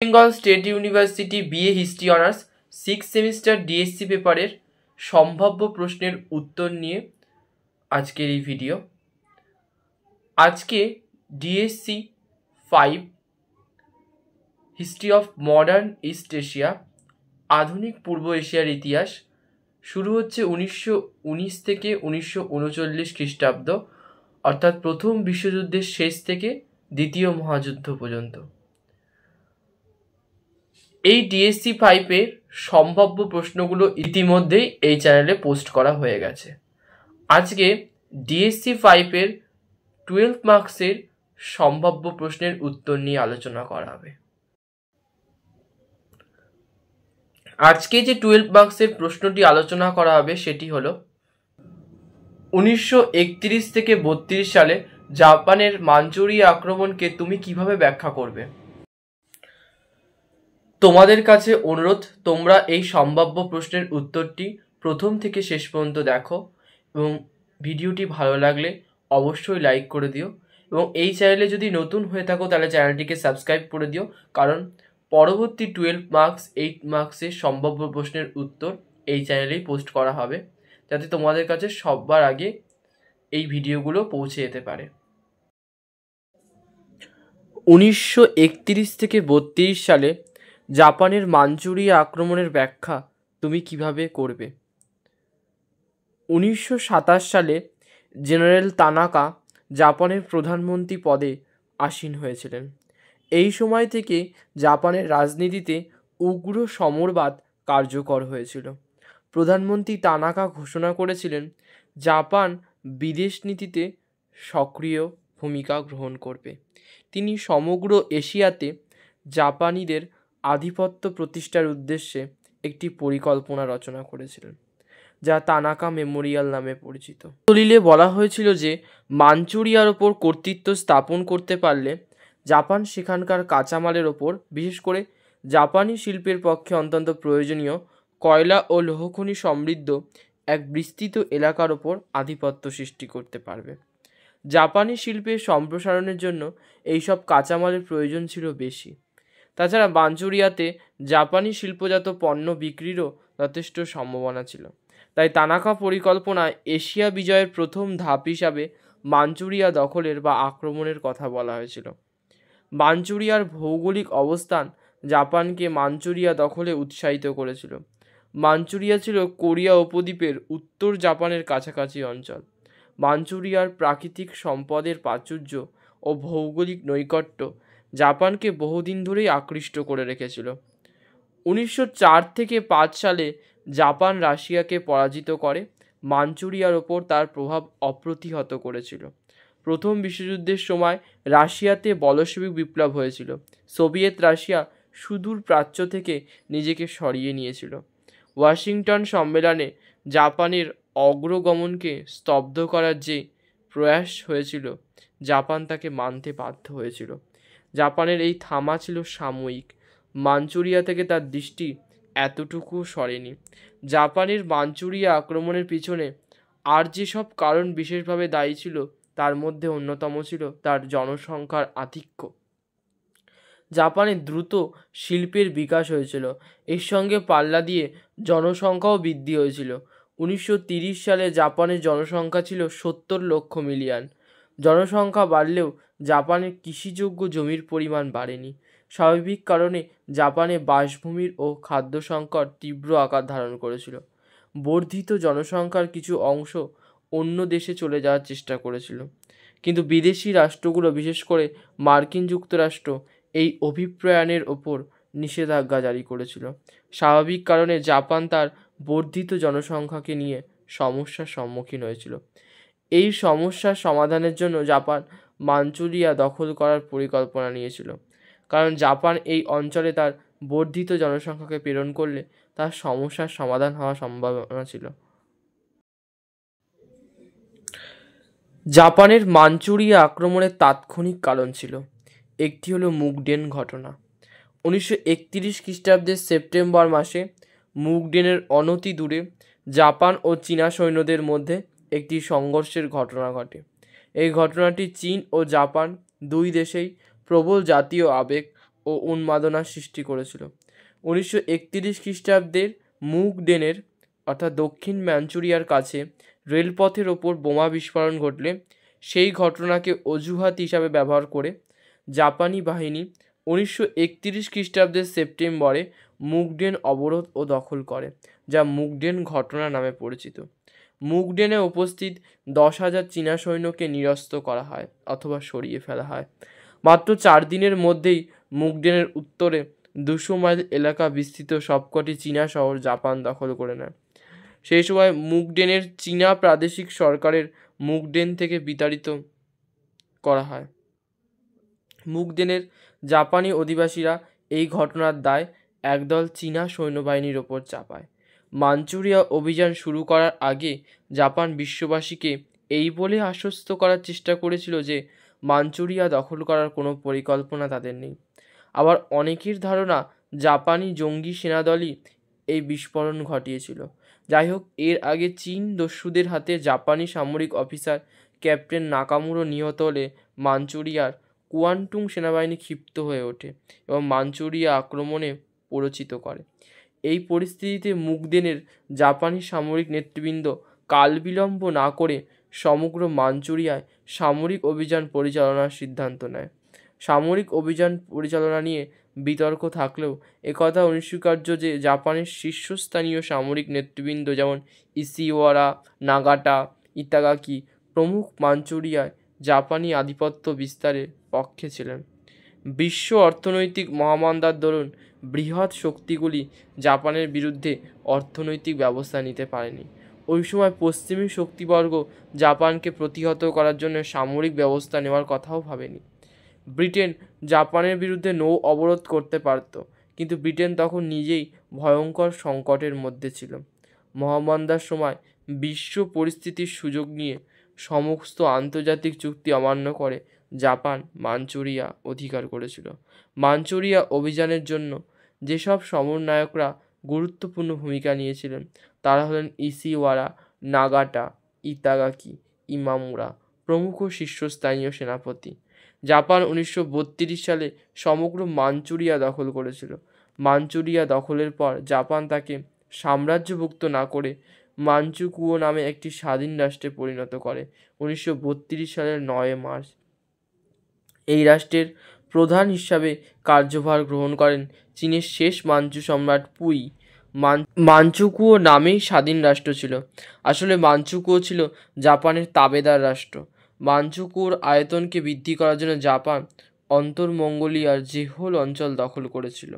Bengal state university BA history honours 6th semester DSC পেপারের সম্ভাব্য প্রশ্নের উত্তর নিয়ে আজকের এই ভিডিও। আজকে DSC 5 history of modern east Asia, আধুনিক পূর্ব এশিয়ার ইতিহাস শুরু হচ্ছে 1919 থেকে 1939 খ্রিস্টাব্দ, অর্থাৎ প্রথম বিশ্বযুদ্ধের শেষ থেকে দ্বিতীয় মহাযুদ্ধ পর্যন্ত। এই ডিএসসি 5-এর সম্ভাব্য প্রশ্নগুলো ইতিমধ্যেই এই চ্যানেলে পোস্ট করা হয়ে গেছে। আজকে ডিএসসি 5-এর 12 মার্কসের সম্ভাব্য প্রশ্নের উত্তর নিয়ে আলোচনা করা হবে। আজকে যে 12 মার্কসের প্রশ্নটি আলোচনা করা হবে সেটি হলো 1931 থেকে 32 সালে জাপানের মাঞ্চুরিয়া আক্রমণকে তুমি কিভাবে ব্যাখ্যা করবে? তোমাদের কাছে অনুরোধ, তোমরা এই সম্ভাব্য প্রশ্নের উত্তরটি প্রথম থেকে শেষ পর্যন্ত দেখো এবং ভিডিওটি ভালো লাগলে অবশ্যই লাইক করে দিও এবং এই চ্যানেলে যদি নতুন হয়ে থাকো তাহলে চ্যানেলটিকে সাবস্ক্রাইব করে দিও, কারণ পরবর্তী 12 মার্কস 8 মার্কসের সম্ভাব্য প্রশ্নের উত্তর এই চ্যানেলেই পোস্ট করা হবে, যাতে তোমাদের কাছে সবার আগে এই ভিডিওগুলো পৌঁছে যেতে পারে। 1931 থেকে 32 সালে জাপানের মাঞ্চুরিয়া আক্রমণের ব্যাখ্যা তুমি কিভাবে করবে? 1927 সালে জেনারেল তানাকা জাপানের প্রধানমন্ত্রী পদে আসীন হয়েছিলেন। এই সময় থেকে জাপানের রাজনীতিতে উগ্র সমরবাদ কার্যকর হয়েছিল। প্রধানমন্ত্রী তানাকা ঘোষণা করেছিলেন জাপান বিদেশ নীতিতে সক্রিয় ভূমিকা গ্রহণ করবে। তিনি সমগ্র এশিয়াতে জাপানিদের আধিপত্য প্রতিষ্ঠার উদ্দেশ্যে একটি পরিকল্পনা রচনা করেছিলেন, যা তানাকা মেমোরিয়াল নামে পরিচিত। দলিলে বলা হয়েছিল যে মাঞ্চুরিয়ার ওপর কর্তৃত্ব স্থাপন করতে পারলে জাপান সেখানকার কাঁচামালের ওপর, বিশেষ করে জাপানি শিল্পের পক্ষে অত্যন্ত প্রয়োজনীয় কয়লা ও লৌহখনি সমৃদ্ধ এক বিস্তৃত এলাকার ওপর আধিপত্য সৃষ্টি করতে পারবে। জাপানি শিল্পের সম্প্রসারণের জন্য এইসব কাঁচামালের প্রয়োজন ছিল বেশি। তাছাড়া মাঞ্চুরিয়াতে জাপানি শিল্পজাত পণ্য বিক্রিরও যথেষ্ট সম্ভাবনা ছিল। তাই তানাকা পরিকল্পনায় এশিয়া বিজয়ের প্রথম ধাপ হিসাবে মাঞ্চুরিয়া দখলের বা আক্রমণের কথা বলা হয়েছিল। মাঞ্চুরিয়ার ভৌগোলিক অবস্থান জাপানকে মাঞ্চুরিয়া দখলে উৎসাহিত করেছিল। মাঞ্চুরিয়া ছিল কোরিয়া উপদ্বীপের উত্তর জাপানের কাছাকাছি অঞ্চল। মাঞ্চুরিয়ার প্রাকৃতিক সম্পদের প্রাচুর্য ও ভৌগোলিক নৈকট্য জাপানকে বহুদিন ধরেই আকৃষ্ট করে রেখেছিল। 1904 থেকে 5 সালে জাপান রাশিয়াকে পরাজিত করে মাঞ্চুরিয়ার ওপর তার প্রভাব অপ্রতিহত করেছিল। প্রথম বিশ্বযুদ্ধের সময় রাশিয়াতে বলশেভিক বিপ্লব হয়েছিল। সোভিয়েত রাশিয়া সুদূর প্রাচ্য থেকে নিজেকে সরিয়ে নিয়েছিল। ওয়াশিংটন সম্মেলনে জাপানের অগ্রগমনকে স্তব্ধ করার যে প্রয়াস হয়েছিল, জাপান তাকে মানতে বাধ্য হয়েছিল। জাপানের এই থামা ছিল সাময়িক। মাঞ্চুরিয়া থেকে তার দৃষ্টি এতটুকু সরেনি। জাপানের মাঞ্চুরিয়া আক্রমণের পিছনে আর যেসব কারণ বিশেষভাবে দায়ী ছিল তার মধ্যে অন্যতম ছিল তার জনসংখ্যার আধিক্য। জাপানে দ্রুত শিল্পের বিকাশ হয়েছিল, এর সঙ্গে পাল্লা দিয়ে জনসংখ্যাও বৃদ্ধি হয়েছিল। 1930 সালে জাপানের জনসংখ্যা ছিল 70 লক্ষ মিলিয়ন। জনসংখ্যা বাড়লেও জাপানের কৃষিযোগ্য জমির পরিমাণ বাড়েনি। স্বাভাবিক কারণে জাপানে বাসভূমির ও খাদ্য সংকট তীব্র আকার ধারণ করেছিল। বর্ধিত জনসংখ্যার কিছু অংশ অন্য দেশে চলে যাওয়ার চেষ্টা করেছিল, কিন্তু বিদেশি রাষ্ট্রগুলো, বিশেষ করে মার্কিন যুক্তরাষ্ট্র, এই অভিপ্রায়নের ওপর নিষেধাজ্ঞা জারি করেছিল। স্বাভাবিক কারণে জাপান তার বর্ধিত জনসংখ্যাকে নিয়ে সমস্যার সম্মুখীন হয়েছিল। এই সমস্যার সমাধানের জন্য জাপান মাঞ্চুরিয়া দখল করার পরিকল্পনা নিয়েছিল, কারণ জাপান এই অঞ্চলে তার বর্ধিত জনসংখ্যাকে প্রেরণ করলে তার সমস্যার সমাধান হওয়ার সম্ভাবনা ছিল। জাপানের মাঞ্চুরিয়া আক্রমণের তাৎক্ষণিক কারণ ছিল। একটি হলো মুগডেন ঘটনা। 1931 খ্রিস্টাব্দের সেপ্টেম্বর মাসে মুগডেনের অনতি দূরে জাপান ও চীনা সৈন্যদের মধ্যে একটি সংঘর্ষের ঘটনা ঘটে। এই ঘটনাটি চীন ও জাপান দুই দেশেই প্রবল জাতীয় আবেগ ও ও উন্মাদনার সৃষ্টি করেছিল। 1931 খ্রিস্টাব্দের মুগডেনের অর্থাৎ দক্ষিণ ম্যাঞ্চুরিয়ার কাছে রেলপথের ওপর বোমা বিস্ফোরণ ঘটলে সেই ঘটনাকে অজুহাত হিসাবে ব্যবহার করে জাপানি বাহিনী 1931 খ্রিস্টাব্দের সেপ্টেম্বরে মুগডেন অবরোধ ও দখল করে, যা মুগডেন ঘটনা নামে পরিচিত। মুগডেনে উপস্থিত 10,000 চীনা সৈন্যকে নিরস্ত করা হয় অথবা সরিয়ে ফেলা হয়। মাত্র 4 দিনের মধ্যেই মুগডেনের উত্তরে 200 মাইল এলাকা বিস্তৃত সবকটি চীনা শহর জাপান দখল করে নেয়। সেই সময় মুগডেনের চীনা প্রাদেশিক সরকারের মুগডেন থেকে বিতাড়িত করা হয়। মুগডেনের জাপানি অধিবাসীরা এই ঘটনার দায় একদল চীনা সৈন্যবাহিনীর ওপর চাপায়। মাঞ্চুরিয়া অভিযান শুরু করার আগে জাপান বিশ্ববাসীকে এই বলে আশ্বস্ত করার চেষ্টা করেছিল যে মাঞ্চুরিয়া দখল করার কোনো পরিকল্পনা তাদের নেই। আবার অনেকের ধারণা জাপানি জঙ্গি সেনাদলই এই বিস্ফোরণ ঘটিয়েছিল। যাই হোক, এর আগে চীন দস্যুদের হাতে জাপানি সামরিক অফিসার ক্যাপ্টেন নাকামুরো নিহত হলে মাঞ্চুরিয়ার কুয়ান্টুং সেনাবাহিনী ক্ষিপ্ত হয়ে ওঠে এবং মাঞ্চুরিয়া আক্রমণে প্ররোচিত করে। এই পরিস্থিতিতে মুগডেনের জাপানি সামরিক নেতৃবৃন্দ কালবিলম্ব না করে সমগ্র মাঞ্চুরিয়ায় সামরিক অভিযান পরিচালনার সিদ্ধান্ত নেয়। সামরিক অভিযান পরিচালনা নিয়ে বিতর্ক থাকলেও একথা অনস্বীকার্য যে জাপানের শীর্ষস্থানীয় সামরিক নেতৃবৃন্দ যেমন ইশিওয়ারা, নাগাটা, ইতাগাকি প্রমুখ মাঞ্চুরিয়ায় জাপানি আধিপত্য বিস্তারের পক্ষে ছিলেন। বিশ্ব অর্থনৈতিক মহামন্দার দরুন বৃহৎ শক্তিগুলি জাপানের বিরুদ্ধে অর্থনৈতিক ব্যবস্থা নিতে পারেনি। ওই সময় পশ্চিমী শক্তিবর্গ জাপানকে প্রতিহত করার জন্য সামরিক ব্যবস্থা নেওয়ার কথাও ভাবেনি। ব্রিটেন জাপানের বিরুদ্ধে নৌ অবরোধ করতে পারত, কিন্তু ব্রিটেন তখন নিজেই ভয়ঙ্কর সংকটের মধ্যে ছিল। মহামন্দার সময় বিশ্ব পরিস্থিতির সুযোগ নিয়ে সমস্ত আন্তর্জাতিক চুক্তি অমান্য করে জাপান মাঞ্চুরিয়া অধিকার করেছিল। মাঞ্চুরিয়া অভিযানের জন্য যেসব সমন্বয়করা গুরুত্বপূর্ণ ভূমিকা নিয়েছিলেন তারা হলেন ইশিওয়ারা, নাগাটা, ইতাগাকি, ইমামুরা প্রমুখ শীর্ষস্থানীয় সেনাপতি। জাপান 1932 সালে সমগ্র মাঞ্চুরিয়া দখল করেছিল। মাঞ্চুরিয়া দখলের পর জাপান তাকে সাম্রাজ্যভুক্ত না করে মাঞ্চুকুয়ো নামে একটি স্বাধীন রাষ্ট্রে পরিণত করে 1932 সালের 9 মার্চ। এই রাষ্ট্রের প্রধান হিসাবে কার্যভার গ্রহণ করেন চীনের শেষ মাঞ্চু সম্রাট পুই। মাঞ্চুকুয়ো নামেই স্বাধীন রাষ্ট্র ছিল, আসলে মাঞ্চুকুয়ো ছিল জাপানের তাবেদার রাষ্ট্র। মাঞ্চুকুয়োর আয়তনকে বৃদ্ধি করার জন্য জাপান অন্তর মঙ্গোলিয়ার জেহোল অঞ্চল দখল করেছিল।